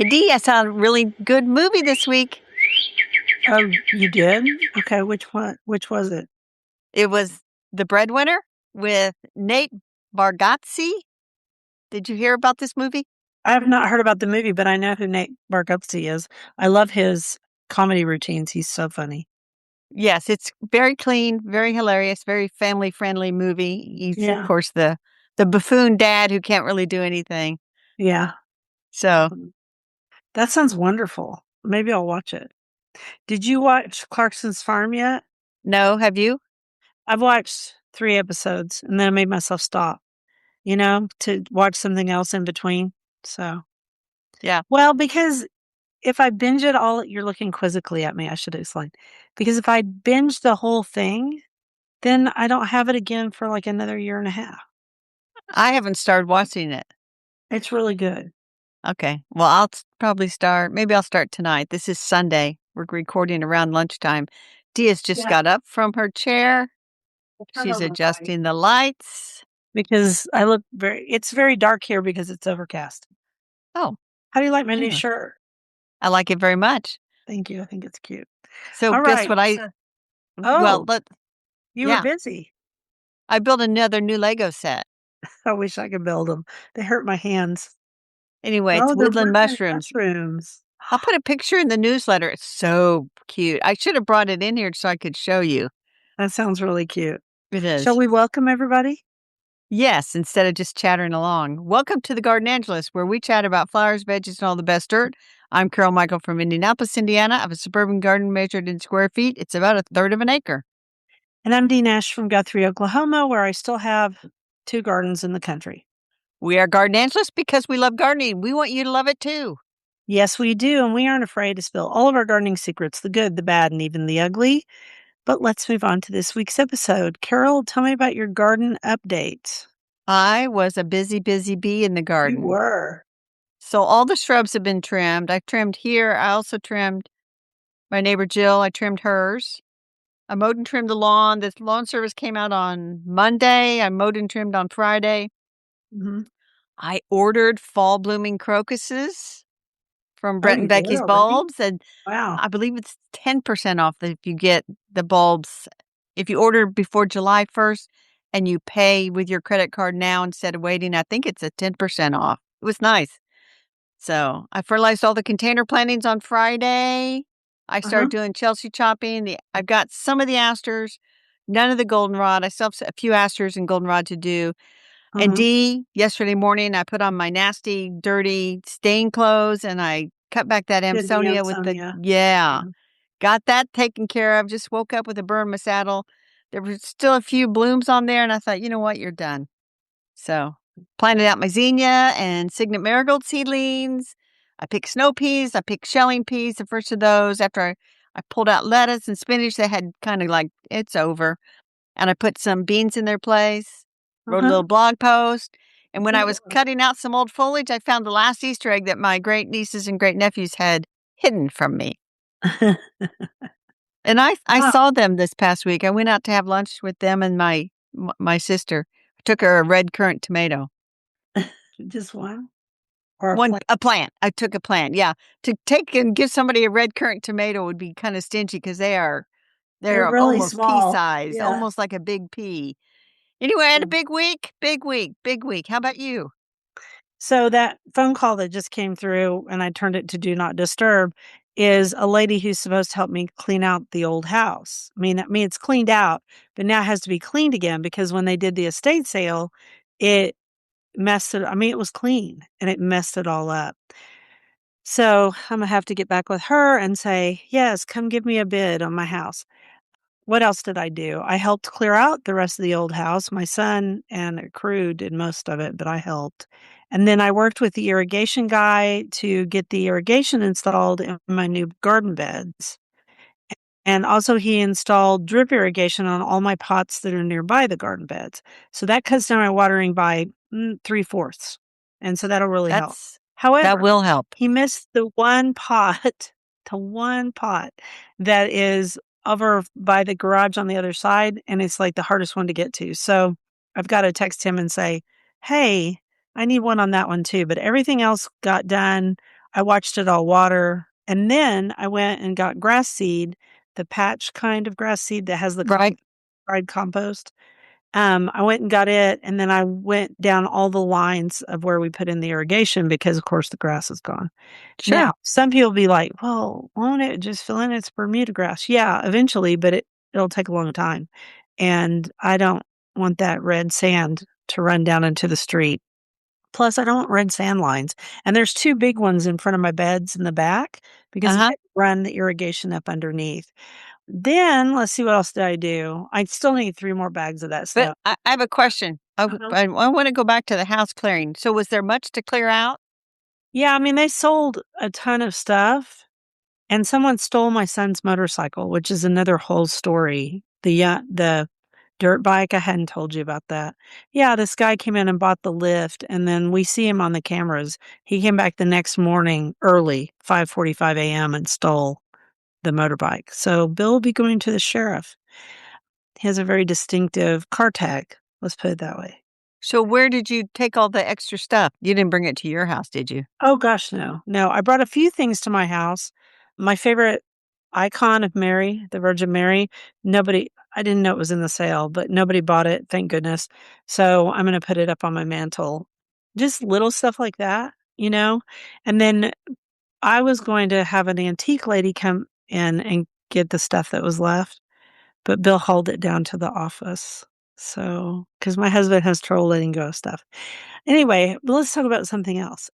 Hey, Dee, I saw a really good movie this week. Oh, you did? Okay, which one? Which was it? It was The Breadwinner with Nate Bargatze. Did you hear about this movie? I have not heard about the movie, but I know who Nate Bargatze is. I love his comedy routines. He's so funny. Yes, it's very clean, very hilarious, very family-friendly movie. He's, of Yeah, course, the buffoon dad who can't really do anything. yeah. So, That sounds wonderful. Maybe I'll watch it. Did you watch Clarkson's Farm yet? no, have you? I've watched 3 episodes and then I made myself stop, to watch something else in between. So, Yeah. well, because if I binge it all, you're looking quizzically at me. I should explain. Because if I binge the whole thing, then I don't have it again for like another year and a half. I haven't started watching it. It's really good. Okay. Well, probably start. Maybe I'll start tonight. This is Sunday. We're recording around lunchtime. Dia's just Yeah. got up from her chair. I'll turn She's on the light adjusting the lights. because it's very dark here because it's overcast. Oh, How do you like my new yeah. shirt? I like it very much. Thank you. I think it's cute. So All guess right. what well, Oh, you were yeah, busy. I built another new Lego set. I wish I could build them. They hurt my hands. Anyway, it's Oh, they're woodland woodland mushrooms. mushrooms. I'll put a picture in the newsletter. It's so cute. I should have brought it in here so I could show you. That sounds really cute. It Shall is. we welcome everybody? Yes, instead of just chattering along. Welcome to the Garden Angelus, where we chat about flowers, veggies, and all the best dirt. I'm Carol Michael from Indianapolis, Indiana. I have a suburban garden measured in square feet. It's about a third of an acre. And I'm Dee Nash from Guthrie, Oklahoma, where I still have 2 gardens in the country. We are Garden Angelus because we love gardening. We want you to love it too. Yes, we do, and we aren't afraid to spill all of our gardening secrets, the good, the bad, and even the ugly. But let's move on to this week's episode. Carol, tell me about your garden update. I was a busy, busy bee in the You garden. were. So all the shrubs have been trimmed. I trimmed here. I also trimmed my neighbor Jill. I trimmed hers. I mowed and trimmed the lawn. The lawn service came out on Monday. I mowed and trimmed on Friday. Mhm. I ordered fall blooming crocuses from Oh, Brett and you did Becky's already? bulbs, and Wow. I believe it's 10% off if you get the bulbs. If you order before July 1st and you pay with your credit card now instead of waiting, I think it's a 10% off. It was nice. So I fertilized all the container plantings on Friday. I Uh-huh. started doing Chelsea chopping. I've got some of the asters, none of the goldenrod. I still have a few asters and goldenrod to do. And Uh-huh. yesterday morning, I put on my nasty, dirty stain clothes and I cut back that Did the Amsonia with Ansonia. yeah, Mhm. got that taken care of. Just woke up with a burn in my saddle. There was still a few blooms on there. And I thought, you know what? You're done. So planted out my zinnia and signet marigold seedlings. I picked snow peas. I picked shelling peas, the first of those. After I pulled out lettuce and spinach that had kind of like, it's over. And I put some beans in their place, wrote a Uh-huh. little blog post. And when I was Cool. cutting out some old foliage, I found the last Easter egg that my great nieces and great nephews had hidden from me. And I Wow. saw them this past week. I went out to have lunch with them and my sister. I took her a red currant tomato. Just one? Or a plant? A plant. I took a plant. Yeah. To take and give somebody a red currant tomato would be kind of stingy because They're they're really almost pea small. sized, Yeah. almost like a big pea. Anyway, I had a Mm. big week, big week, big week. How about you? So that phone call that just came through and I turned it to do not disturb is a lady who's supposed to help me clean out the old house. I mean it's cleaned out, but now it has to be cleaned again because when they did the estate sale, it messed it. I mean, it was clean and it messed it all up. So I'm gonna have to get back with her and say, yes, come give me a bid on my house. What else did I do? I helped clear out the rest of the old house. My son and a crew did most of it, but I helped. And then I worked with the irrigation guy to get the irrigation installed in my new garden beds. And also, he installed drip irrigation on all my pots that are nearby the garden beds. So that cuts down my watering by 3/4. And so that'll really help. That's that However, will help. he missed the one pot, the one pot that is over by the garage on the other side. And it's like the hardest one to get to. So I've got to text him and say, hey, I need one on that one too. But everything else got done. I watched it all water, and then I went and got grass seed, the patch kind of grass seed that has the Right. dried compost. I went and got it, and then I went down all the lines of where we put in the irrigation because, of course, the grass is gone. Sure. Now, some people be like, "Well, won't it just fill in? It's Bermuda grass." Yeah, eventually, but it'll take a long time, and I don't want that red sand to run down into the street. Plus, I don't want red sand lines, and there's 2 big ones in front of my beds in the back because you Uh-huh. had to run the irrigation up underneath. Then, let's see, what else did I do? I still need 3 more bags of that But stuff. I have a question. Uh-huh. I wanna go back to the house clearing. So was there much to clear out? Yeah, I mean, they sold a ton of stuff, and someone stole my son's motorcycle, which is another whole story. The dirt bike, I hadn't told you about that. Yeah, this guy came in and bought the lift, and then we see him on the cameras. He came back the next morning early, 5:45 AM, and stole the motorbike. So Bill will be going to the sheriff. He has a very distinctive car tag, let's put it that way. So where did you take all the extra stuff? You didn't bring it to your house, did you? Oh gosh, no. No, I brought a few things to my house. My favorite icon of Mary, the Virgin Mary, nobody I didn't know it was in the sale, but nobody bought it, thank goodness. So I'm gonna put it up on my mantle. Just little stuff like that, you know? And then I was going to have an antique lady come in and get the stuff that was left, but Bill hauled it down to the office. So, because my husband has trouble letting go of stuff. Anyway, let's talk about something else.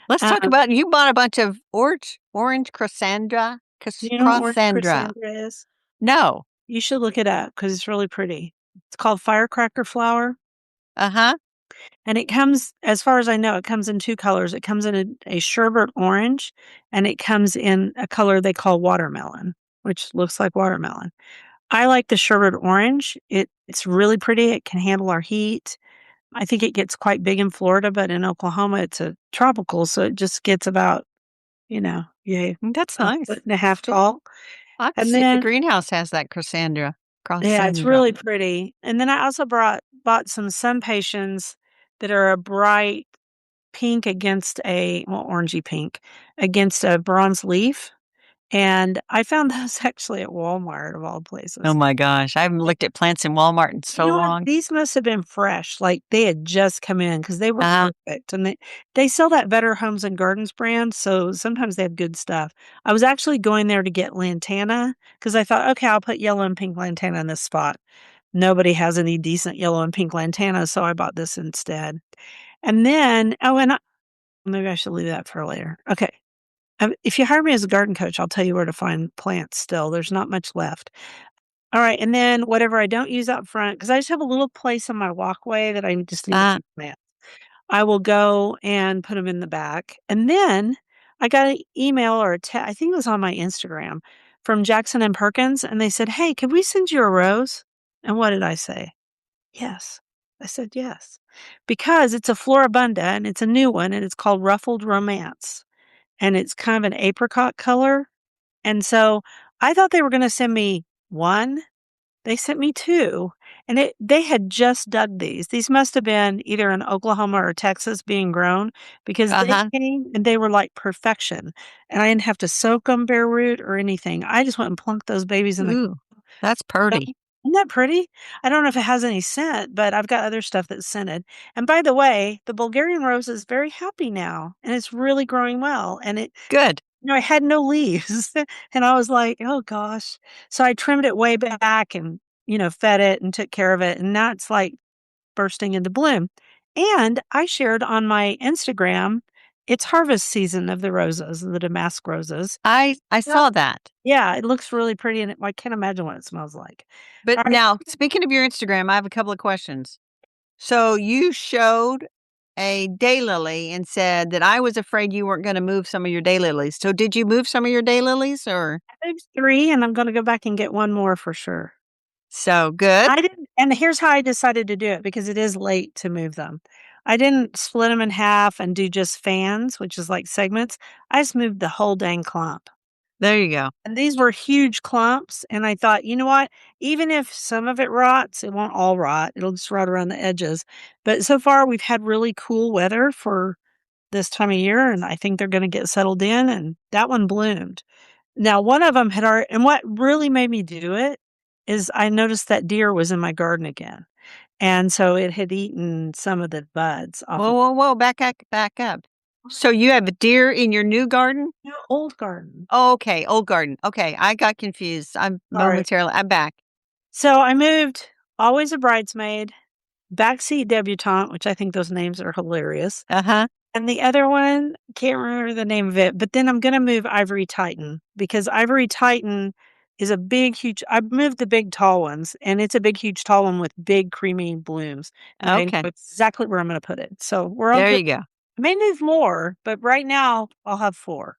Let's talk Um, about you bought a bunch of orange do you know what orange Crossandra. Cassandra is? No. You should look it up because it's really pretty. It's called firecracker flower, Uh-huh. and it comes, as far as I know, it comes in 2 colors. It comes in a sherbet orange, and it comes in a color they call watermelon, which looks like watermelon. I like the sherbet orange. It's really pretty. It can handle our heat. I think it gets quite big in Florida, but in Oklahoma, it's a tropical, so it just gets about, yay, That's a nice. foot and a half tall. I have to And see if the then greenhouse has that yeah, it's Crossandra. really pretty. And then I also bought some sun pations that are a bright pink against orangey pink against a bronze leaf. And I found those actually at Walmart of all Oh places. my gosh, I haven't looked at plants in Walmart in You so know what? long. These must have been fresh. Like they had just come in because they were Uh-huh. perfect. And they sell that Better Homes and Gardens brand. So sometimes they have good stuff. I was actually going there to get lantana because I thought, okay, I'll put yellow and pink lantana in this spot. Nobody has any decent yellow and pink lantana, so I bought this instead. And then maybe I should leave that for later. Okay. If you hire me as a garden coach, I'll tell you where to find plants still. There's not much left. All right, and then whatever I don't use out front, because I just have a little place on my walkway that I just need a Uh, few plants. I will go and put them in the back. And then I got an email or I think it was on my Instagram from Jackson and Perkins, and they said, "Hey, could we send you a rose?" And what did I say? Yes. I said yes. Because it's a Floribunda and it's a new one and it's called Ruffled Romance. And it's kind of an apricot color. And so I thought they were going to send me one. They sent me 2. And they had just dug these. These must have been either in Oklahoma or Texas being grown because they uh-huh. came and they were like perfection. And I didn't have to soak them bare root or anything. I just went and plunked those babies in the Ooh, that's um, purty. isn't that pretty? I don't know if it has any scent, but I've got other stuff that's scented. And by the way, the Bulgarian rose is very happy now, and it's really growing well. And Good. it had no leaves, and I was like, "Oh gosh." So I trimmed it way back and, fed it and took care of it, and now it's, like, bursting into bloom. And I shared on my Instagram, it's harvest season of the roses, the damask roses. I Yep. saw that. Yeah, it looks really pretty, and I can't imagine what it smells like. But Alright. now, speaking of your Instagram, I have a couple of questions. So you showed a daylily and said that I was afraid you weren't gonna move some of your daylilies. So did you move some of your daylilies or I moved 3, and I'm gonna go back and get 1 more for sure. so good? I didn't and here's how I decided to do it because it is late to move them. I didn't split them in half and do just fans, which is like segments. I just moved the whole dang clump. There you go. And these were huge clumps, and I thought, "You know what? Even if some of it rots, it won't all rot. It'll just rot around the edges." But so far, we've had really cool weather for this time of year, and I think they're gonna get settled in, and that one bloomed. Now, one of them had already, and what really made me do it is I noticed that deer was in my garden again, and so it had eaten some of the buds off Whoa, of whoa, whoa, back up, back up. So you have a deer in your new garden? the old garden. Oh, okay, old garden. Okay, I got confused. Sorry. I'm back. So I moved Always a Bridesmaid, Backseat Debutante, which I think those names are hilarious, Uh-huh. and the other one, can't remember the name of it, but then I'm gonna move Ivory Titan because Ivory Titan is a big, huge I've moved the big, tall ones, and it's a big, huge, tall one with big, creamy blooms, and I know Okay, exactly where I'm gonna put it. So we're all there good. you go. I may move more, but right now I'll have 4.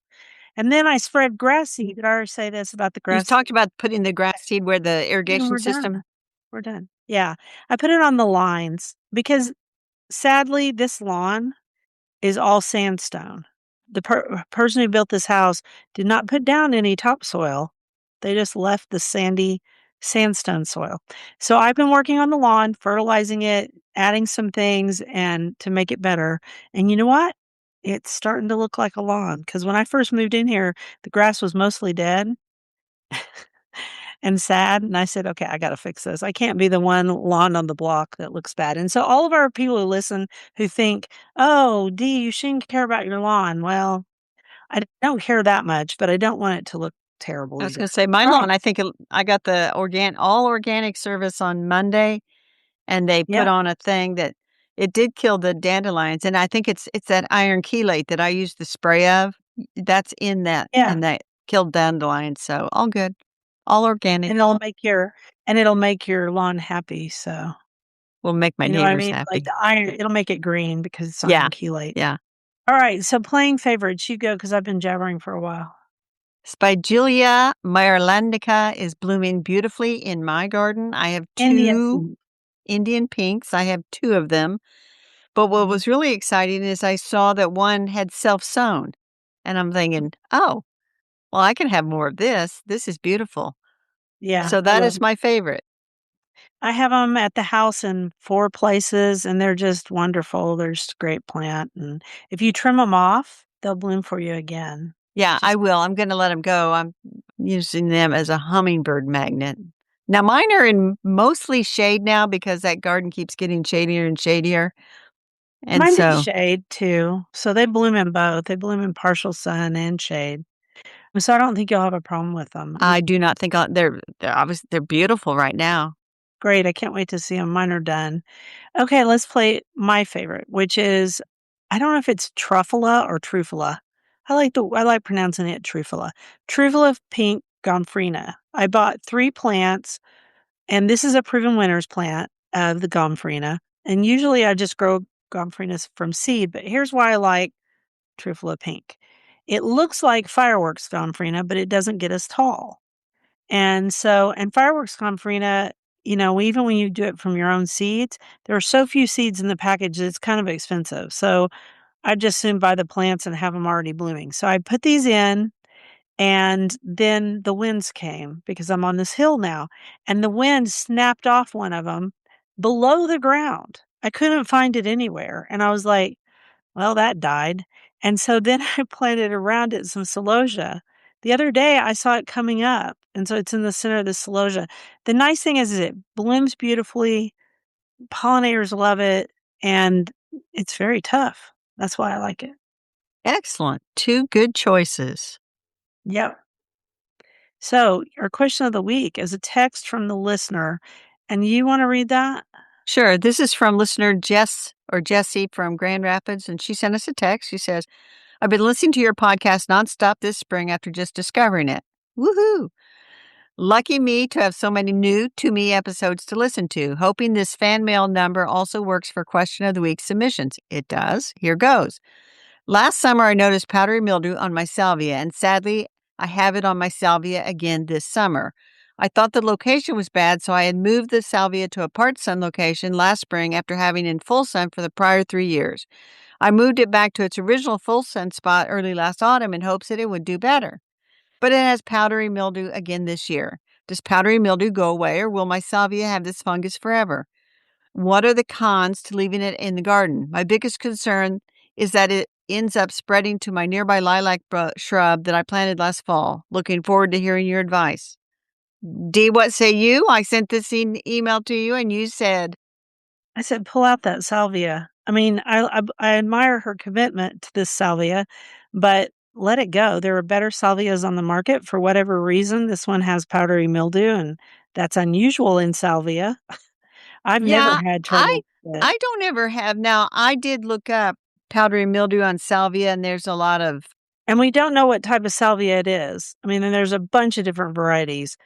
And then I spread grass seed. Did I already say this about the You grass seed? talked about putting the grass seed where the And irrigation we're done. system. We're done. Yeah. I put it on the lines because sadly, this lawn is all sandstone. The person who built this house did not put down any topsoil. They just left the sandy sandstone soil. So I've been working on the lawn, fertilizing it, adding some things and to make it better. And you know what? It's starting to look like a lawn because when I first moved in here, the grass was mostly dead and sad. And I said, okay, I got to fix this. I can't be the one lawn on the block that looks bad. And so all of our people who listen who think, oh, Dee, you shouldn't care about your lawn. Well, I don't care that much, but I don't want it to look terrible I was either. gonna say my All right. lawn, I got the all organic service on Monday, and they put Yeah. on a thing that it did kill the dandelions, and I think it's that iron chelate that I use the spray of. That's in that, Yeah. and that killed dandelions, so all good. All organic. And it'll make your lawn happy. So, Will make my you know what I neighbors mean? Like happy. the iron, it'll make it green because it's Yeah, iron chelate. yeah. All right. So playing favorites, you go because I've been jabbering for a while. Spigelia meyerlandica is blooming beautifully in my garden. I have Indian 2 food. Indian pinks. I have 2 of them. But what Mhm. was really exciting is I saw that one had self-sown, and I'm thinking, "Oh, well, I can have more of this. This is beautiful." Yeah. So I that love is 'em. my favorite. I have them at the house in 4 places, and they're just wonderful. They're just a great plant, and if you trim them off, they'll bloom for you again. Yeah, I Just will. I'm gonna let them go. I'm using them as a hummingbird magnet. Now mine are in mostly shade now because that garden keeps getting shadier and shadier, and mine do so shade too, so they bloom in both. They bloom in partial sun and shade, so I don't think you'll have a problem with them. I do not think I'll they're beautiful right now. Great, I can't wait to see them. Mine are done. Okay, let's play my favorite, which is I don't know if it's Truffula or Trufala. I like pronouncing it Trufala. Trufala pink gomphrena. I bought 3 plants, and this is a proven winners plant of the gomphrena, and usually I just grow gomphrena from seed, but here's why I like Trufala pink. It looks like fireworks gomphrena, but it doesn't get as tall. And fireworks gomphrena, even when you do it from your own seeds, there are so few seeds in the package that it's kind of expensive. So I just soon buy the plants and have them already blooming. So I put these in, and then the winds came because I'm on this hill now, and the wind snapped off one of them below the ground. I couldn't find it anywhere. And I was like, well, that died. And so then I planted around it some celosia. The other day I saw it coming up, and so it's in the center of the celosia. The nice thing is it blooms beautifully, pollinators love it, and it's very tough. That's why I like it. Excellent. 2 good choices. Yep. So, our question of the week is a text from the listener, and you wanna read that? Sure. This is from listener Jessie from Grand Rapids, and she sent us a text. She says, I've been listening to your podcast nonstop this spring after just discovering it. Woohoo! Lucky me to have so many new to me episodes to listen to. Hoping this fan mail number also works for question of the week submissions. It does. Here goes. Last summer, I noticed powdery mildew on my salvia, and sadly, I have it on my salvia again this summer. I thought the location was bad, so I had moved the salvia to a part sun location last spring after having in full sun for the prior 3 years. I moved it back to its original full sun spot early last autumn in hopes that it would do better. But it has powdery mildew again this year. Does powdery mildew go away, or will my salvia have this fungus forever? What are the cons to leaving it in the garden? My biggest concern is that ends up spreading to my nearby lilac shrub that I planted last fall. Looking forward to hearing your advice. Dee, what say you? I sent this email to you and you said, I said, "Pull out that salvia." I mean, I admire her commitment to this salvia, but let it go. There are better salvias on the market for whatever reason. This one has powdery mildew, and that's unusual in salvia. I've never yeah, had I trouble with it. I don't ever have. Now, I did look up powdery mildew on salvia, and there's a lot of, And we don't know what type of salvia it is. I mean, and there's a bunch of different varieties.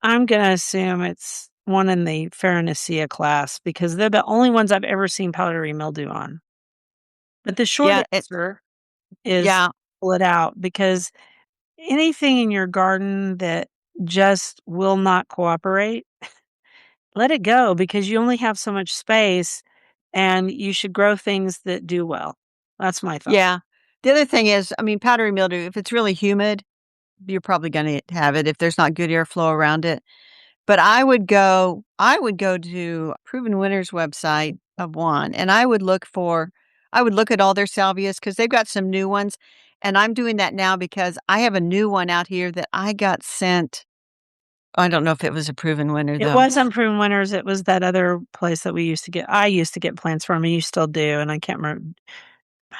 I'm gonna assume it's one in the Farinaceae class because they're the only ones I've ever seen powdery mildew on. But the short yeah, answer is yeah, pull it out because anything in your garden that just will not cooperate, let it go because you only have so much space and you should grow things that do well. That's my thought. yeah. The other thing is, I mean, powdery mildew, if it's really humid, you're probably gonna have it if there's not good airflow around it. But I would go to Proven Winners website of one, and I would look at all their salvias because 'cause they've got some new ones, and I'm doing that now because I have a new one out here that I got sent. I don't know if it was a Proven Winner, It though. wasn't Proven Winners, it was that other place that we used to get I used to get plants from, and you still do, and I can't remember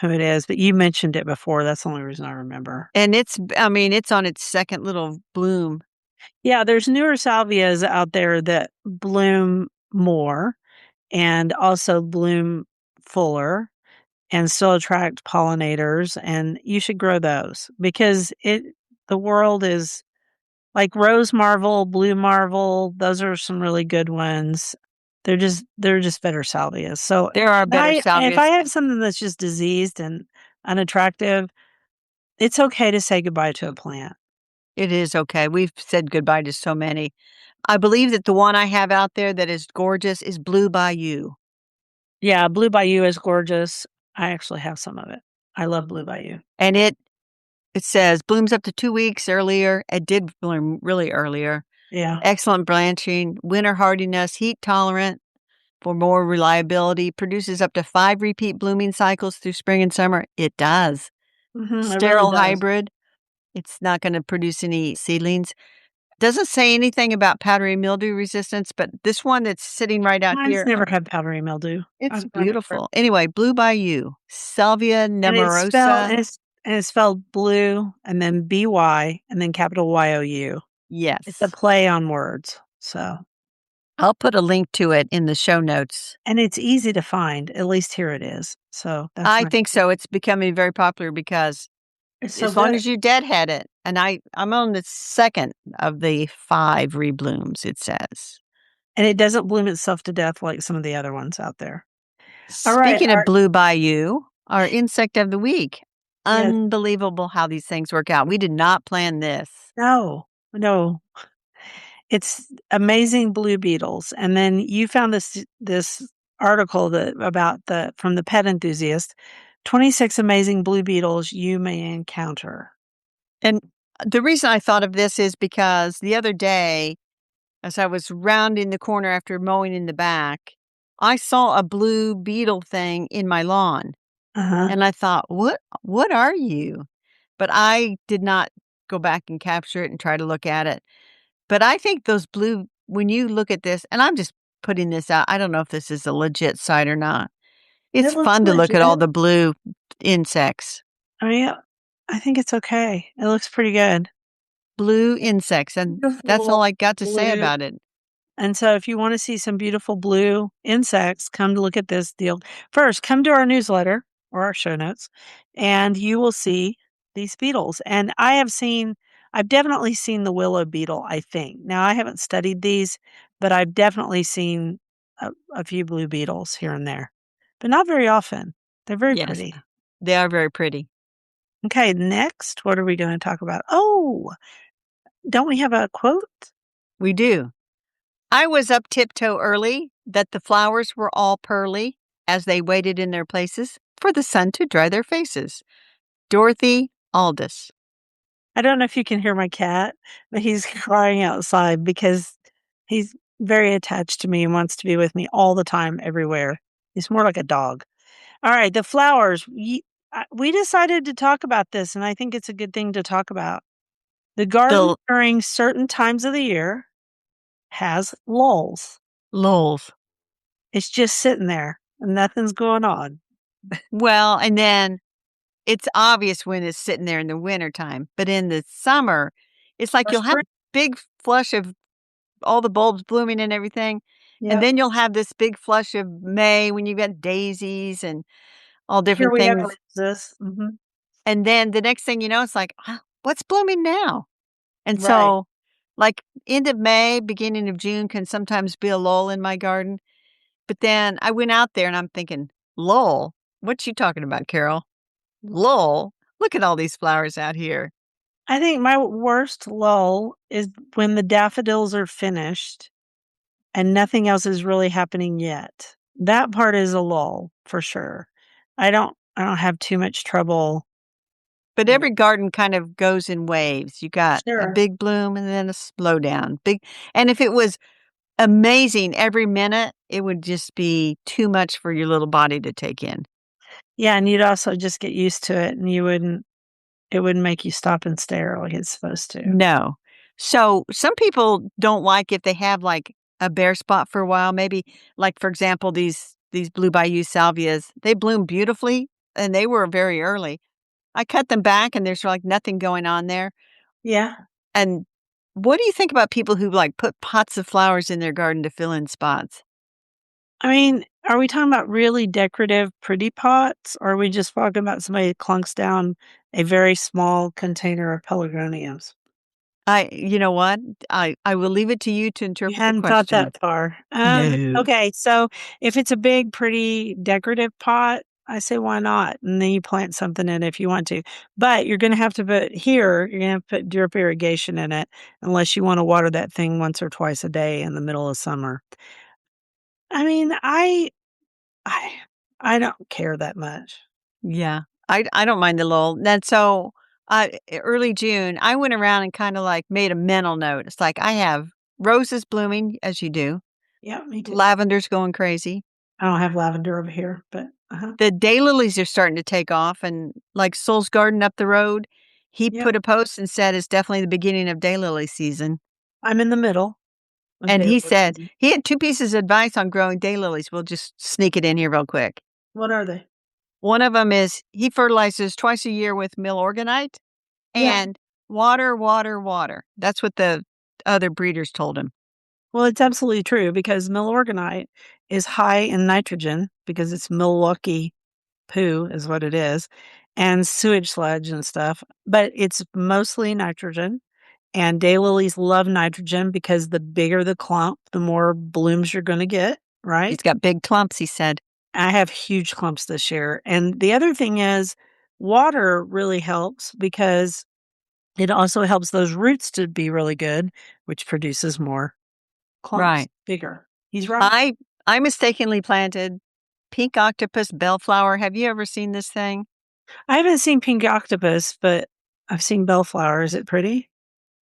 who it is, but you mentioned it before, that's the only reason I remember. And I mean, it's on its second little bloom. Yeah, there's newer salvias out there that bloom more and also bloom fuller and still attract pollinators, and you should grow those because it the world is like rose marvel, blue marvel, those are some really good ones. They're just better salvias. So, There are better if I salvias. have something that's just diseased and unattractive, it's okay to say goodbye to a plant. It is okay. We've said goodbye to so many. I believe that the one I have out there that is gorgeous is Blue Bayou, Yeah, Blue Bayou is gorgeous. I actually have some of it. I love Blue Bayou. and it says blooms up to 2 weeks earlier. It did bloom really earlier. Yeah. Excellent branching, winter hardiness, heat tolerant for more reliability, produces up to 5 repeat blooming cycles through spring and summer. It does. Mhm, it really Sterile does. hybrid. It's not gonna produce any seedlings. Doesn't say anything about powdery mildew resistance, but this one that's sitting right out Mine's here, never had powdery mildew. it's I've grown it for beautiful. Anyway, Blue Bayou, Salvia and it's spelled nemorosa. and it's spelled blue and then B-Y and then capital Y-O-U. It's a Yes. play on words, so I'll put a link to it in the show notes. and it's easy to find, at least here it is, so that's I nice. think so. It's becoming very popular because It's so as long good, as you deadhead it, and I'm on the second of the 5 reblooms, it says. and it doesn't bloom itself to death like some of the other ones out there. Alright, Speaking of Blue Bayou, our insect of the week. yes. Unbelievable how these things work out. We did not plan this. No, no. It's amazing blue beetles, and then you found this article that about the from the pet enthusiast, 26 amazing blue beetles you may encounter. And the reason I thought of this is because the other day, as I was rounding the corner after mowing in the back, I saw a blue beetle thing in my lawn. Uh-huh. And I thought, what are you? But I did not go back and capture it and try to look at it. But I think those blue when you look at this, and I'm just putting this out, I don't know if this is a legit site or not. It It's looks fun to look legit. at all the blue insects. I mean, I think it's okay. It looks pretty good. Blue insects, and that's all Beautiful I got to say blue about it. And so if you wanna see some beautiful blue insects, come to look at this deal. First, come to our newsletter or our show notes, and you will see these beetles. And I've definitely seen the willow beetle, I think. Now, I haven't studied these, but I've definitely seen a few blue beetles here and there, but not very often. They're very Yes, pretty. they are very pretty. Okay, next, what are we gonna talk about? Oh, don't we have a quote? We do. I was up tiptoe early, that the flowers were all pearly, as they waited in their places for the sun to dry their faces. Dorothy Aldous. I don't know if you can hear my cat, but he's crying outside because he's very attached to me and wants to be with me all the time, everywhere. He's more like a dog. All right, the flowers. we decided to talk about this, and I think it's a good thing to talk about. The garden The during certain times of the year has lulls. lulls. It's just sitting there and nothing's going on. Well, and then it's obvious when it's sitting there in the wintertime, but in the summer, it's like Or you'll have spring. a big flush of all the bulbs blooming and everything, and Yep. then you'll have this big flush of May when you've got daisies and all Here different we have things, roses. Mhm. and then the next thing you know, it's like, what's blooming now?" And Right. so, like, end of May, beginning of June can sometimes be a lull in my garden, but then I went out there and I'm thinking, "Lull? What you talking about, Carol? Lull? Look at all these flowers out here." I think my worst lull is when the daffodils are finished and nothing else is really happening yet. That part is a lull for sure. I don't have too much trouble. But w every garden kind of goes in waves. You got a Sure. big bloom and then a slowdown. Big and if it was amazing every minute, it would just be too much for your little body to take in. Yeah, and you'd also just get used to it, and it wouldn't make you stop and stare like it's supposed to. No. So, some people don't like if they have, like, a bare spot for a while, maybe, like, for example, these blue bayou salvias, they bloom beautifully, and they were very early. I cut them back, and there's, like, nothing going on there, Yeah. and what do you think about people who, like, put pots of flowers in their garden to fill in spots? I mean, are we talking about really decorative pretty pots, or are we just talking about somebody that clunks down a very small container of pelargoniums? You know what? I will leave it to you to You interpret the hadn't thought question. that far. No. Okay, so if it's a big, pretty decorative pot, I say why not? And then you plant something in it if you want to. But you're gonna have to put here, you're gonna have to put drip irrigation in it unless you wanna water that thing once or twice a day in the middle of summer. I mean, I I don't care that much. Yeah, I don't mind the lull. And so, early June, I went around and kinda, like, made a mental note. It's like, I have roses blooming, as you do, Yeah, me too. lavender's going crazy. I don't have lavender over here, but The daylilies are starting to take off, and, like, Soul's garden up the road, he yep. put a post and said it's definitely the beginning of daylily season, I'm in the middle of and he daily said season. he had 2 pieces of advice on growing daylilies. We'll just sneak it in here real quick. What are they? One of them is he fertilizes twice a year with millorganite. Yeah. And water, water, water. That's what the other breeders told him. Well, it's absolutely true because milorganite is high in nitrogen because it's Milwaukee poo is what it is, and sewage sludge and stuff, but it's mostly nitrogen, and daylilies love nitrogen because the bigger the clump, the more blooms you're gonna get, He's right? got big clumps, he said. I have huge clumps this year, and the other thing is water really helps because it also helps those roots to be really good, which produces more clumps, Right. bigger. He's right. I I mistakenly planted pink octopus bellflower. Have you ever seen this thing? I haven't seen pink octopus, but I've seen bellflower. Is it pretty?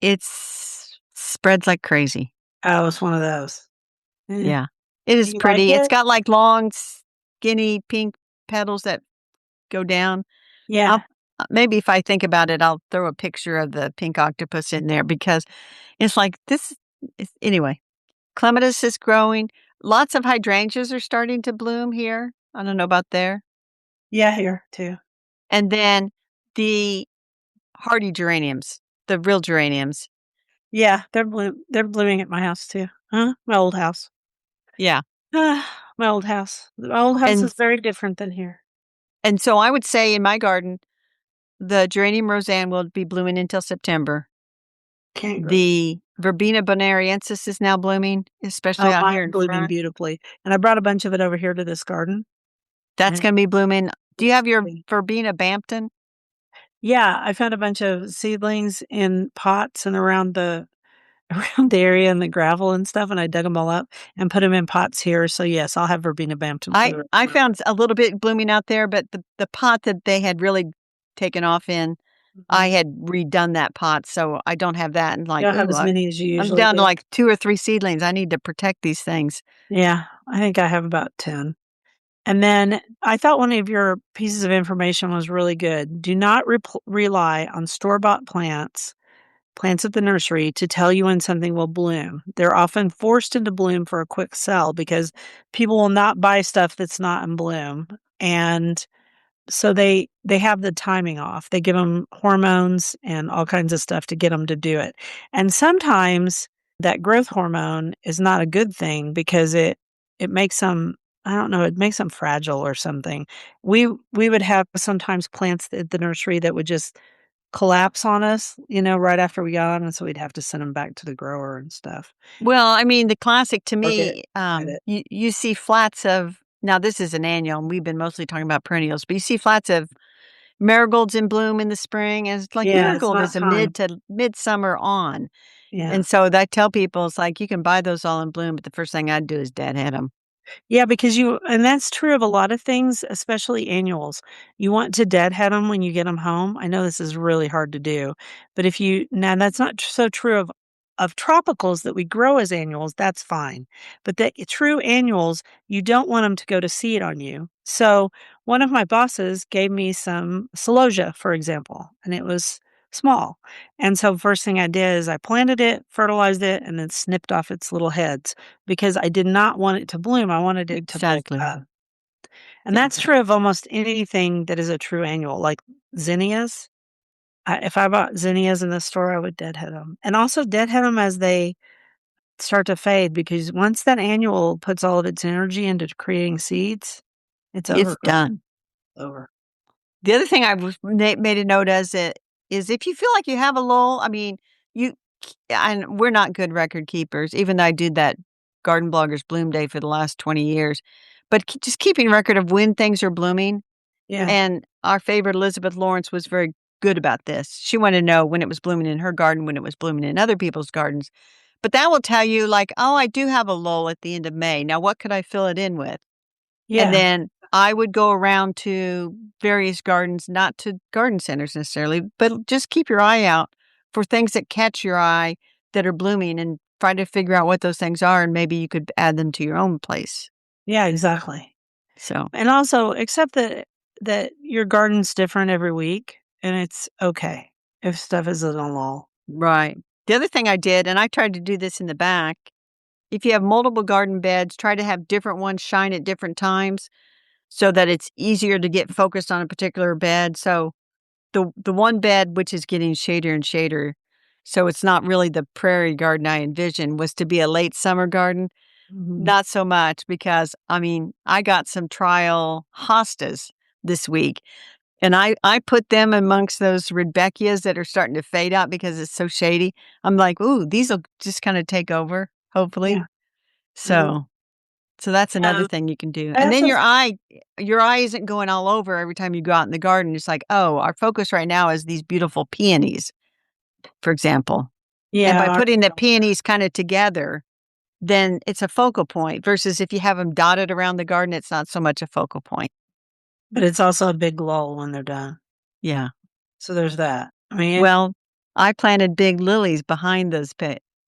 It's spreads like crazy. Oh, it's one of those. Eh. Yeah. It Do is you like pretty. It's it? got, like, long, skinny pink petals that go down. Yeah. I'll maybe if I think about it, I'll throw a picture of the pink octopus in there because it's like this is anyway. Clematis is growing. Lots of hydrangeas are starting to bloom here. I don't know about there. Yeah, here too. And then the hardy geraniums, the real geraniums. Yeah, they're blooming at my house too. Huh? My old house. Yeah. My old house. My old house And is very different than here. and so I would say in my garden, the geranium roseanne will be blooming until September. Can't grow. The verbena bonariensis is now blooming, especially Oh, out here mine's in blooming front. beautifully. And I brought a bunch of it over here to this garden. That's And gonna be blooming. Do you have your it's verbena Bampton? yeah, I found a bunch of seedlings in pots and around the around the area and the gravel and stuff, and I dug them all up and put them in pots here. So yes, I'll have verbena Bampton for the rest I of my found a little bit blooming out there, but the pot that they had really taken off in, I Mhm. had redone that pot, so I don't have that, and You like, don't have "Ooh, as many as you I'm usually down to, do. like, 2 or 3 seedlings, I need to protect these things." Yeah, I think I have about 10. And then I thought one of your pieces of information was really good. Do not rely on store-bought plants at the nursery to tell you when something will bloom. They're often forced into bloom for a quick sell because people will not buy stuff that's not in bloom. And so they have the timing off. They give them hormones and all kinds of stuff to get them to do it. And sometimes that growth hormone is not a good thing because it makes them, I don't know, it makes them fragile or something. We would have sometimes plants at the nursery that would just collapse on us, right after we got 'em, and so we'd have to send them back to the grower and stuff. Well, I mean, the classic to Or get me, it. you see flats of now this is an annual, and we've been mostly talking about perennials, but you see flats of marigolds in bloom in the spring, and it's like Yeah, it's marigold not is a time. midsummer on. Yeah. And so I tell people, it's like, you can buy those all in bloom, but the first thing I'd do is deadhead them. Yeah, because and that's true of a lot of things, especially annuals. You want to deadhead them when you get them home. I know this is really hard to do, but if you now that's not so true of tropicals that we grow as annuals, that's fine. But the true annuals, you don't want them to go to seed on you. So, one of my bosses gave me some celosia, for example, and it was small. And so first thing I did is I planted it, fertilized it, and then snipped off its little heads because I did not want it to bloom, I wanted it to bulk Exactly. up. And that's true of almost anything that is a true annual, like zinnias. If I bought zinnias in the store, I would deadhead them, and also deadhead them as they start to fade because once that annual puts all of its energy into creating seeds, it's It's over, done. over. The other thing I was made a note as it is if you feel like you have a lull, I mean, you and we're not good record keepers, even though I did that Garden Bloggers Bloom Day for the last 20 years. But just keeping record of when things are blooming. Yeah, And our favorite Elizabeth Lawrence was very good about this. She wanted to know when it was blooming in her garden, when it was blooming in other people's gardens. But that will tell you, like, oh, I do have a lull at the end of May. Now, what could I fill it in with? And yeah. then I would go around to various gardens, not to garden centers necessarily, but just keep your eye out for things that catch your eye that are blooming and try to figure out what those things are. And maybe you could add them to your own place. Yeah, exactly. So, And also accept that your garden's different every week, and it's okay if stuff is in a lull. right. The other thing I did, and I tried to do this in the back, if you have multiple garden beds, try to have different ones shine at different times so that it's easier to get focused on a particular bed. So the one bed, which is getting shadier and shadier, so it's not really the prairie garden I envisioned, was to be a late summer garden. Mhm. Not so much because, I mean, I got some trial hostas this week, and I put them amongst those rudbeckias that are starting to fade out because it's so shady. I'm like, "Ooh, these'll just kinda take over, hopefully." Yeah. Mhm. So that's another Um, thing you can do. I And then also your eye isn't going all over every time you go out in the garden. It's like, "Oh, our focus right now is these beautiful peonies," for example. And by yeah, putting the peonies kinda together, then it's a focal point versus if you have them dotted around the garden, it's not so much a focal point. but it's also a big lull when they're done. Yeah. So there's that. I mean, Well, I planted big lilies behind those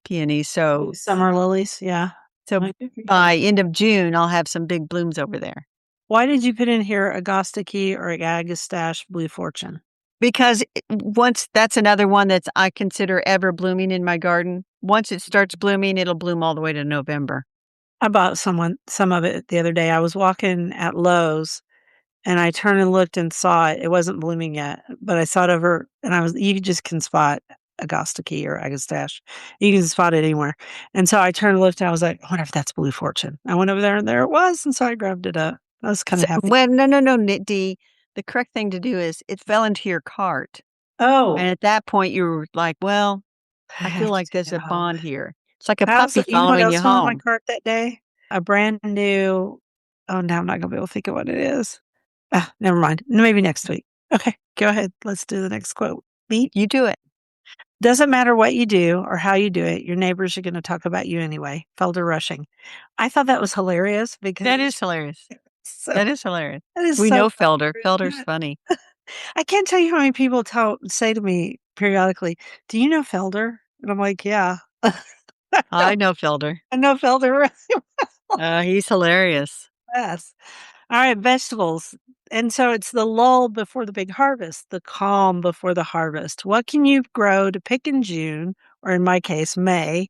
peonies, summer lilies, yeah. so I think by end of June, I'll have some big blooms over there. Why did you put in here Agostiki or Agastache Blue Fortune? Because once that's another one that's I consider ever blooming in my garden. Once it starts blooming, it'll bloom all the way to November. I bought some of it the other day. I was walking at Lowe's and I turned and looked and saw it. It wasn't blooming yet, but I saw it over and you just can spot Agostiki or Agastache. You can spot it anywhere. And so I turned and looked and I was like, I wonder if that's Blue Fortune. I went over there and there it was. And so I grabbed it up. I was kind So of happy. well, no, no, no, Dee. The correct thing to do is it fell into your cart. And Oh, at that point, you were like, well, I I feel have to like take there's it a home. bond here. It's like a I also, puppy you know what following you else was in my home. cart that day? A brand new, oh, now I'm not gonna be able to think of what it is. Ah, never mind. Maybe next week. Okay, go ahead. Let's do the next quote. Me? You do it. Doesn't matter what you do or how you do it, your neighbors are going to talk about you anyway. Felder Rushing. I thought that was hilarious because That it's is hilarious. so That is hilarious. that is We so know Felder. accurate. Felder's Yeah. funny. I can't tell you how many people say to me periodically, "Do you know Felder?" And I'm like, "Yeah, I know, I know Felder. I know Felder really He's hilarious. well." Alright, vegetables. And so it's the lull before the big harvest, the calm before the harvest. What can you grow to pick in June, or in my case, May?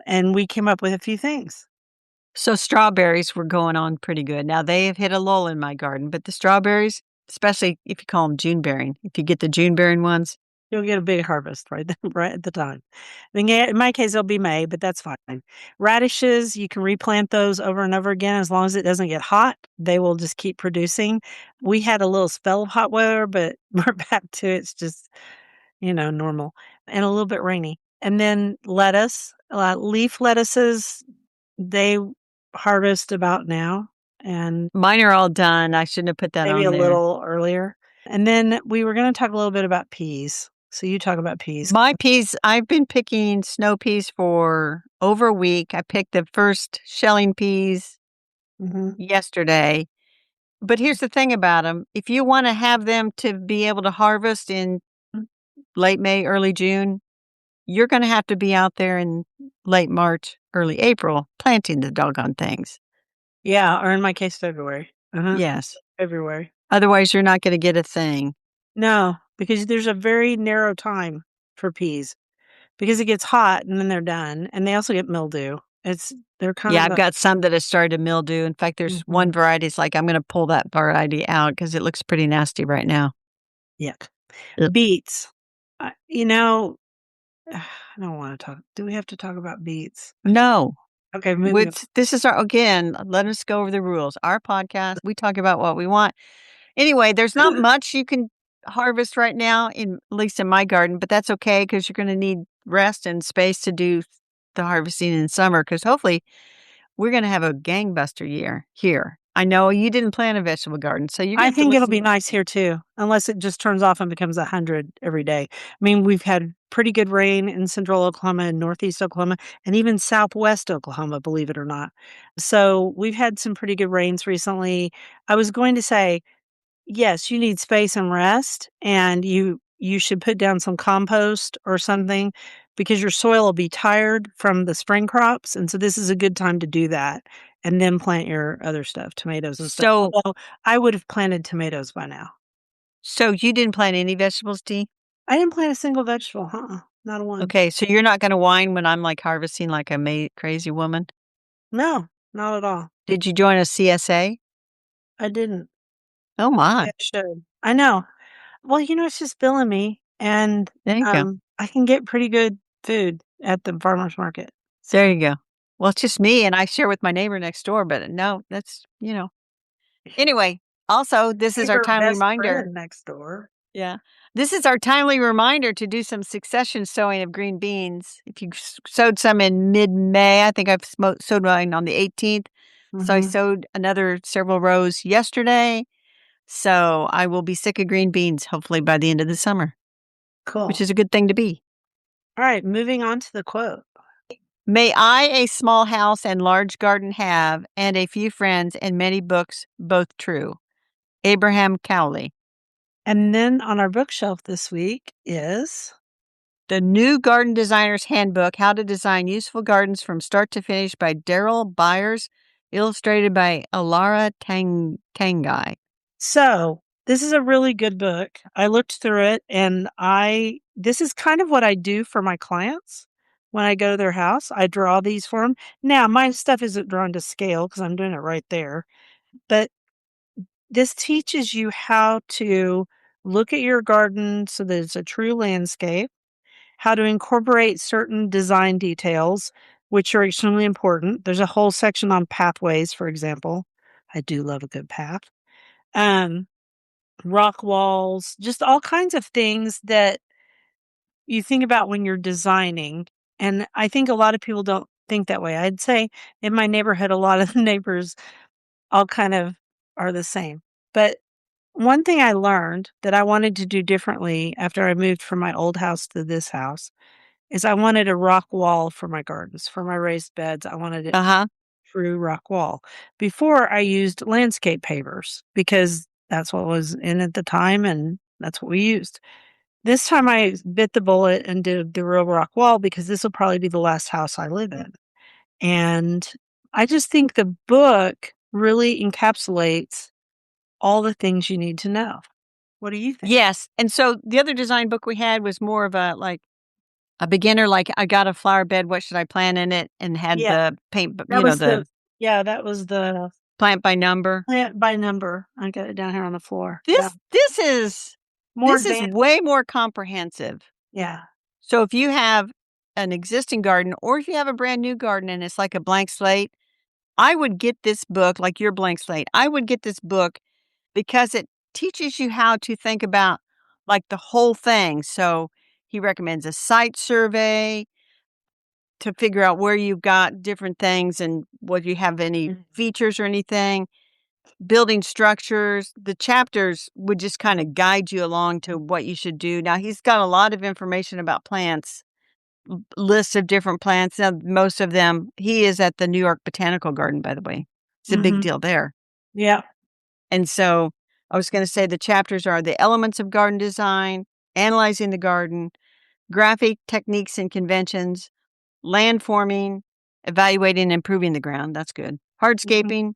And we came up with a few things. So strawberries were going on pretty good. Now they have hit a lull in my garden, but the strawberries, especially if you call them June bearing, if you get the June bearing ones, You'll get a big harvest right then, right at the time. I mean, in my case, it'll be May, but that's fine. Radishes, you can replant those over and over again as long as it doesn't get hot. They will just keep producing. We had a little spell of hot weather, but we're back to it's just, normal and a little bit rainy. And then lettuce, leaf lettuces, they harvest about now and mine are all done. I shouldn't have put that maybe on a there. little earlier. And then we were going to talk a little bit about peas. So you talk about peas. My peas, I've been picking snow peas for over a week. I picked the first shelling peas Mhm. yesterday. But here's the thing about them. If you want to have them to be able to harvest in late May, early June, you're going to have to be out there in late March, early April planting the doggone things. Yeah, or in my case, February. Uh-huh. Yes. February. Otherwise, you're not going to get a thing. No, because there's a very narrow time for peas because it gets hot and then they're done, and they also get mildew. They're kind Yeah, of I've a got some that have started to mildew. In fact, there's one mhm, variety. It's like I'm going to pull that variety out because it looks pretty nasty right now. yuck. Yep. Beets. I don't wanna talk do we have to talk about beets? No, Okay, moving on. with this is our again. Let us go over the rules. Our podcast, we talk about what we want. Anyway, there's not much you can harvest right now, in at least in my garden, but that's okay because you're going to need rest and space to do the harvesting in summer. Because hopefully we're gonna have a gangbuster year here. I know you didn't plant a vegetable garden, so you're gonna I have to think it'll listen. be nice here too, unless it just turns off and becomes 100 every day. I mean, we've had pretty good rain in central Oklahoma and northeast Oklahoma and even southwest Oklahoma, believe it or not. So we've had some pretty good rains recently. I was going to say, yes, you need space and rest, and you should put down some compost or something because your soil will be tired from the spring crops, and so this is a good time to do that, and then plant your other stuff, tomatoes and stuff. So Although I would have planted tomatoes by now. so you didn't plant any vegetables, Dee? I didn't plant a single vegetable, not a one. Okay, so you're not gonna whine when I'm, like, harvesting like a crazy woman? No, not at all. Did you join a CSA? I didn't. Oh Maybe my. I should. I know. Well, it's just billing me, and, There you go. I can get pretty good food at the farmer's market, There so you go. Well, it's just me, and I share with my neighbor next door, but no, that's Anyway, also, this is our neighbor timely best reminder. friend next door. Yeah. This is our timely reminder to do some succession sowing of green beans. If you sowed some in mid-May, I think I've sowed mine on the 18th. So I Mhm. sowed another several rows yesterday. So I will be sick of green beans hopefully by the end of the summer, which Cool. is a good thing to be. Alright, moving on to the quote. May I a small house and large garden have, and a few friends and many books, both true. Abraham Cowley. And then on our bookshelf this week is The New Garden Designer's Handbook, How to Design Useful Gardens from Start to Finish by Daryl Byers, illustrated by Alara Tangai. so, this is a really good book. I looked through it, and this is kind of what I do for my clients when I go to their house. I draw these for them. Now, my stuff isn't drawn to scale because 'cause I'm doing it right there, but this teaches you how to look at your garden so that it's a true landscape, how to incorporate certain design details, which are extremely important. There's a whole section on pathways, for example. I do love a good path. Um, Rock walls, just all kinds of things that you think about when you're designing. And I think a lot of people don't think that way. I'd say in my neighborhood, a lot of the neighbors all kind of are the same. But one thing I learned that I wanted to do differently after I moved from my old house to this house is I wanted a rock wall for my gardens, for my raised beds. I wanted it Uh-huh. true rock wall. Before I used landscape pavers because that's what was in at the time and that's what we used. This time I bit the bullet and did the real rock wall because this will probably be the last house I live in. And I just think the book really encapsulates all the things you need to know. What do you think? Yes, and so the other design book we had was more of a, like, a beginner, like, I got a flower bed, what should I plant in it, and had Yeah, the paint b that you know, was the that was the plant by number. plant by number. I got it down here on the floor. Yeah, This this is more this is advanced. way more comprehensive. Yeah. So if you have an existing garden or if you have a brand new garden and it's like a blank slate, I would get this book, like your blank slate. I would get this book because it teaches you how to think about, like, the whole thing. So he recommends a site survey to figure out where you've got different things and whether you have any Mhm. features or anything. Building structures, the chapters would just kind of guide you along to what you should do. Now, he's got a lot of information about plants, lists of different plants. Now, most of them, he is at the New York Botanical Garden, by the way. It's a big Mhm. deal there. Yeah. And so I was going to say the chapters are the elements of garden design, analyzing the garden, graphic techniques and conventions, land forming, evaluating and improving the ground. That's good. Mhm. Hardscaping,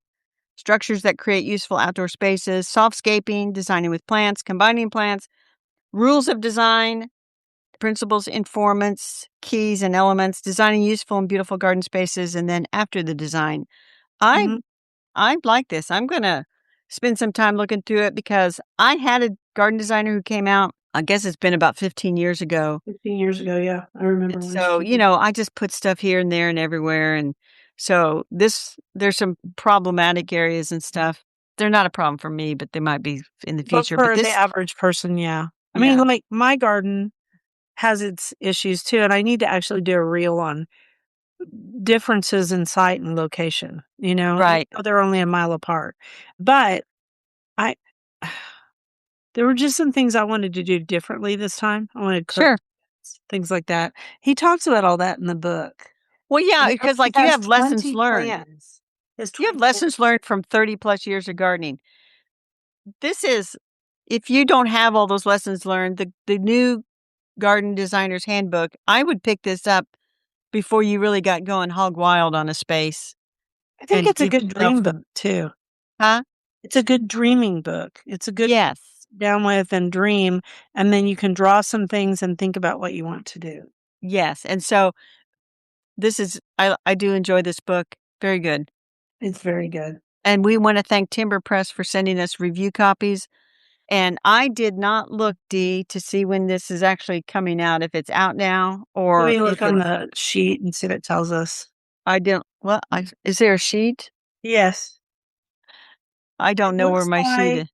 structures that create useful outdoor spaces, softscaping, designing with plants, combining plants, rules of design, principles, informants, keys, and elements, designing useful and beautiful garden spaces, and then after the design. I Mhm. I like this. I'm gonna spend some time looking through it because I had a garden designer who came out. I guess it's been about 15 years ago. 15 years ago, yeah. I And remember when so, she did. I just put stuff here and there and everywhere. And so there's some problematic areas and stuff. They're not a problem for me, but they might be in the But future. But for the this, average person, yeah. I mean, yeah, like, my garden has its issues too, and I need to actually do a reel on differences in site and location, even right. though they're only a mile apart. But I there were just some things I wanted to do differently this time. I wanted Sure. things like that. He talks about all that in the book. Well, yeah, And he because like you has have lessons 20 learned. plans. He has You have 20 plans. lessons learned from 30 plus years of gardening. This is, if you don't have all those lessons learned, the new garden designer's handbook, I would pick this up before you really got going hog wild on a space I think and it's a give good yourself, dream book too. huh? It's a good dreaming book. It's a good Yes. down with and dream, and then you can draw some things and think about what you want to do. Yes. And so this is, I do enjoy this book. Very good. It's very good. And we want to thank Timber Press for sending us review copies. And I did not look, Dee, to see when this is actually coming out, if it's out now Let or me look if on it's, the sheet and see what it tells us. I don't, well, is there a sheet? Yes. I It don't know where looks my sheet like is.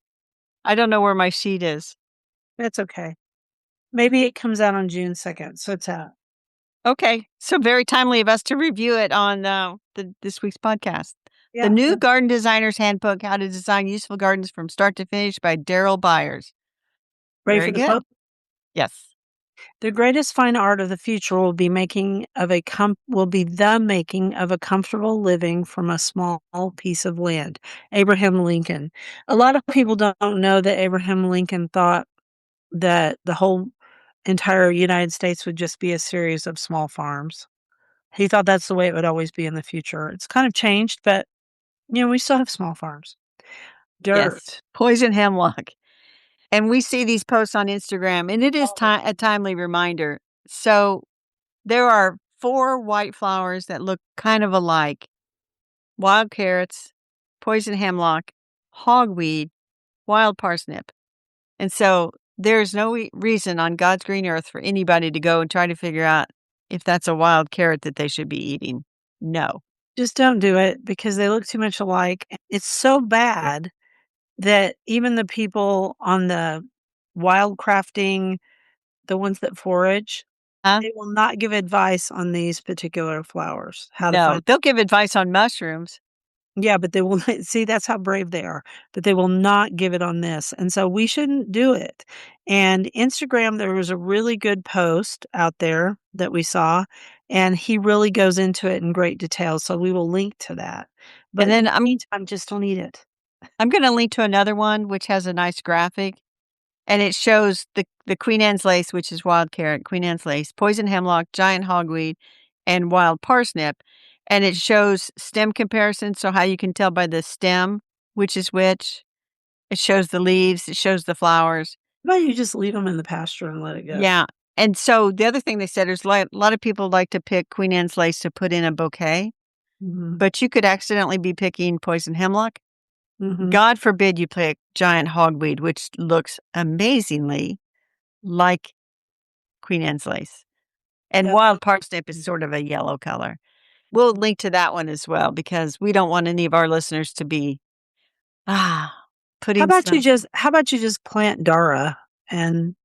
I don't know where my sheet is. that's okay. Maybe it comes out on June 2nd, so it's out. Okay. So very timely of us to review it on this week's podcast. The Yeah, new Garden Designer's Handbook: How to Design Useful Gardens from Start to Finish by Daryl Byers. ready Very for the good. quote? Yes. The greatest fine art of the future will be the making of a comfortable living from a small piece of land. Abraham Lincoln. A lot of people don't know that Abraham Lincoln thought that the whole entire United States would just be a series of small farms. He thought that's the way it would always be in the future. It's kind of changed, but we still have small farms. Dirt. Yes. Poison hemlock. And we see these posts on Instagram, and it is All the a timely reminder. So there are 4 white flowers that look kind of alike: wild carrots, poison hemlock, hogweed, wild parsnip. And so there's no reason on God's green earth for anybody to go and try to figure out if that's a wild carrot that they should be eating. No. Just don't do it because they look too much alike. It's so bad that even the people on the wild crafting, the ones that forage, Huh? they will not give advice on these particular flowers, how to No. find. They'll give advice on mushrooms. Yeah, but they will not see, that's how brave they are, but they will not give it on this, and so we shouldn't do it. And Instagram, there was a really good post out there that we saw, and he really goes into it in great detail, so we will link to that. And But in then the meantime, just don't eat it. I'm gonna link to another one which has a nice graphic, and it shows the Queen Anne's lace, which is wild carrot, Queen Anne's lace, poison hemlock, giant hogweed, and wild parsnip. and it shows stem comparison, so how you can tell by the stem which is which. It shows the leaves, it shows the flowers. How about you just leave them in the pasture and let it go? Yeah, and so the other thing they said is like a lot of people like to pick Queen Anne's lace to put in a bouquet, Mhm, but you could accidentally be picking poison hemlock. mhm. God forbid you pick giant hogweed, which looks amazingly like Queen Anne's lace. And Yep. wild parsnip is sort of a yellow color. We'll link to that one as well because we don't want any of our listeners to be, ah, putting some. How about you just plant Dara and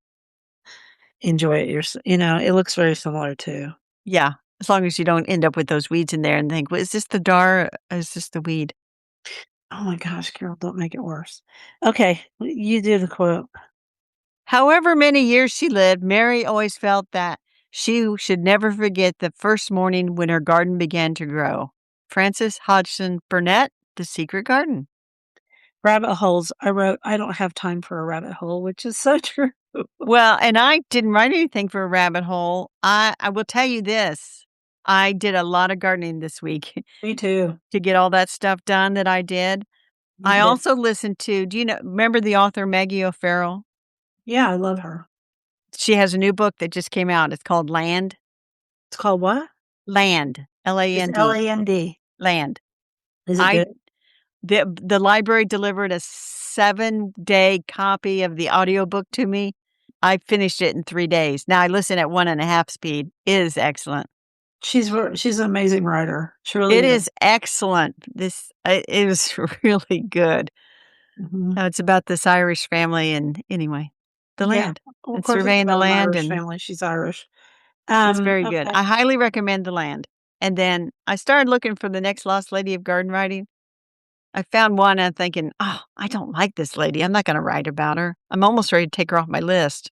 enjoy it it looks very similar too. Yeah, as long as you don't end up with those weeds in there and think, "Well, is this the dar or is this the weed?" Oh my gosh, Carol, don't make it worse. Okay, you do the quote. However many years she lived, Mary always felt that she should never forget the first morning when her garden began to grow. Frances Hodgson Burnett, The Secret Garden. Rabbit holes. I wrote, I don't have time for a rabbit hole, which is so true. Well, and I didn't write anything for a rabbit hole. I will tell you this. I did a lot of gardening this week Me too. to get all that stuff done that I did. You I did. also listened to, remember the author Maggie O'Farrell? Yeah, I love her. She has a new book that just came out. It's called Land. It's called what? Land. It's Land. LAND. Land. Is it I good? the library delivered a 7-day copy of the audiobook to me. I finished it in 3 days. Now I listen at 1.5 speed. It is excellent. She's an amazing writer. She It really is. is excellent. It was really good. Mhm. It's about this Irish family and anyway, the Yeah. land Well, of and course, it's surveying the about an land, Irish and family. She's Irish. it's very good. Okay. I highly recommend The Land. And then I started looking for the next lost lady of garden writing. I found one and I'm thinking, "Oh, I don't like this lady. I'm not gonna write about her." I'm almost ready to take her off my list.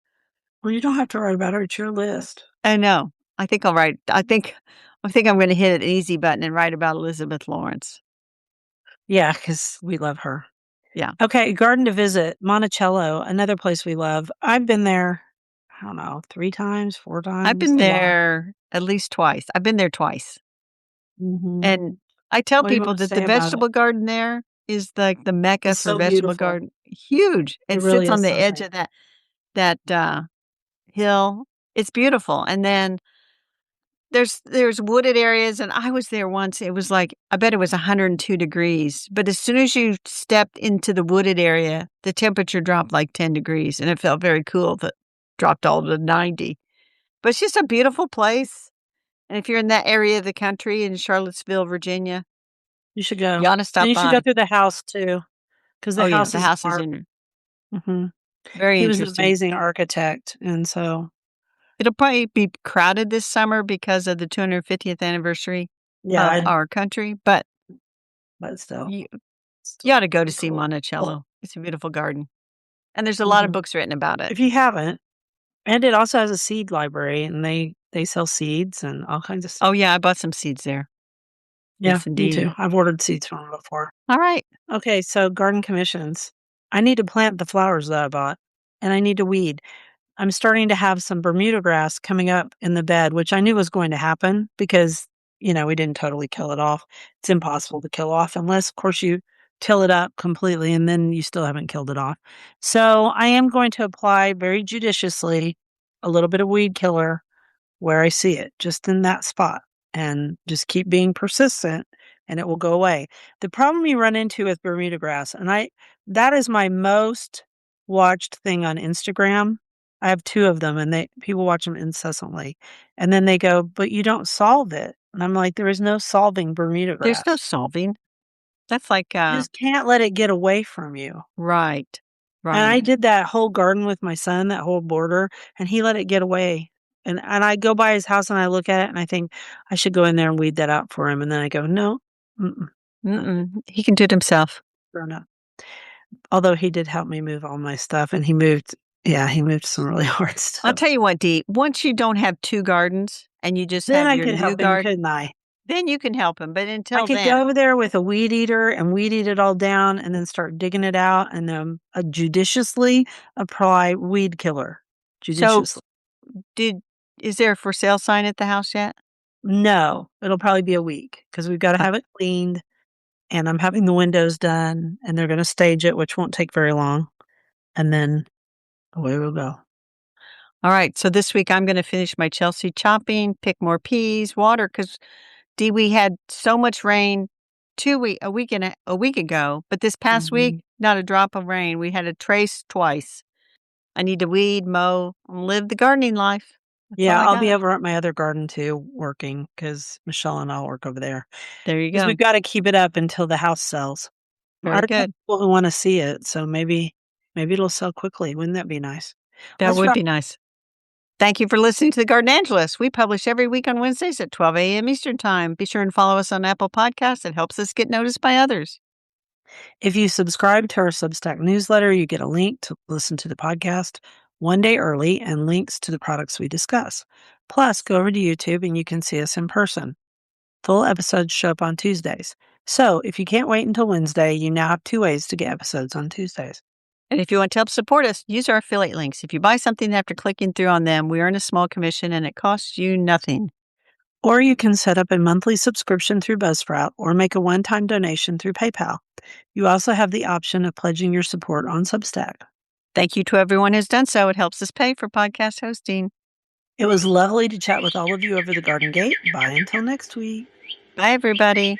Well, you don't have to write about her. It's your list. I know. I think I'm gonna hit an easy button and write about Elizabeth Lawrence. Yeah, because we love her. Yeah. Okay, garden to visit, Monticello, another place we love. I've been there, I don't know, 3 times, 4 I've times, been a lot. there at least twice. I've been there twice. Mhm. And I tell What do you people wanna that the say about it? vegetable garden there is like the mecca It's for so vegetable beautiful. garden. Huge. It It really sits on is the edge something. of that hill. It's beautiful. And then there's wooded areas, and I was there once. It was like I bet it was 102 degrees, but as soon as you stepped into the wooded area, the temperature dropped like 10 degrees, and it felt very cool. That dropped all to 90. But it's just a beautiful place. And if you're in that area of the country in Charlottesville, Virginia, You should you go. ought to And stop you should go by. through the house too, because the Oh yeah, house the is an house is art. in Mhm. very He was an interesting. amazing architect, and so It'll probably be crowded this summer because of the 250th anniversary yeah, of our country, but but still, you still you ought to go to pretty see cool. Monticello. It's a beautiful garden, and there's a lot of Mhm. books written about it. If you haven't, and it also has a seed library, and they sell seeds and all kinds of stuff. Oh, yeah, I bought some seeds there. Yeah, Yes, me too. indeed. I've ordered seeds from 'em before. All right. Okay, so garden commissions. I need to plant the flowers that I bought, and I need to weed. I'm starting to have some Bermuda grass coming up in the bed, which I knew was going to happen because, we didn't totally kill it off. It's impossible to kill off unless, of course, you till it up completely and then you still haven't killed it off. So I am going to apply very judiciously a little bit of weed killer where I see it, just in that spot, and just keep being persistent and it will go away. The problem you run into with Bermuda grass, and that is my most watched thing on Instagram. I have 2 of them and people watch them incessantly. And then they go, "But you don't solve it." And I'm like, "There is no solving Bermuda There's no grass. solving. That's like, You just can't let it get away from you." right, And I right. did that whole garden with my son, that whole border, and he let it get away. And I go by his house and I look at it and I think, "I should go in there and weed that out for him." And then I go, "No, not Mm-mm. He can do it himself. grown up." Although he did help me move all my stuff and he moved some really hard I'll stuff. tell you what, Dee, once you don't have 2 gardens and you just Then have I your could new help him, garden, couldn't I? then you can help him, but I until could go then. over there with a weed eater and weed eat it all down and then start digging it out and then, judiciously apply weed killer. So, Judiciously. did is there a for sale sign at the house yet? No, it'll probably be a week because we've got to Uh, have it cleaned, and I'm having the windows done, and they're going to stage it, which won't take very long, and then away we'll go. all right. So this week I'm going to finish my Chelsea chopping, pick more peas, water, because Dee, we had so much rain a week ago, but this past week, Mhm. not a drop of rain. We had a trace twice. I need to weed, mow, and live the gardening life. That's all Yeah, I I'll be got. over at my other garden too working because Michelle and I'll work over there There you because 'cause go. we've gotta keep it up until the house sells. I Very already have good. people who wanna see it, so maybe it'll sell quickly. Wouldn't that be nice? That Let's would wrap. be nice. Thank you for listening to the Garden Angelus. We publish every week on Wednesdays at 12 a.m. Eastern Time. Be sure and follow us on Apple Podcasts. It helps us get noticed by others. If you subscribe to our Substack newsletter, you get a link to listen to the podcast one day early and links to the products we discuss. Plus, go over to YouTube and you can see us in person. Full episodes show up on Tuesdays. So, if you can't wait until Wednesday, you now have 2 ways to get episodes on Tuesdays. And if you want to help support us, use our affiliate links. If you buy something after clicking through on them, we earn a small commission and it costs you nothing. Or you can set up a monthly subscription through Buzzsprout or make a one-time donation through PayPal. You also have the option of pledging your support on Substack. Thank you to everyone who's done so. It helps us pay for podcast hosting. It was lovely to chat with all of you over the garden gate. Bye until next week. Bye, everybody.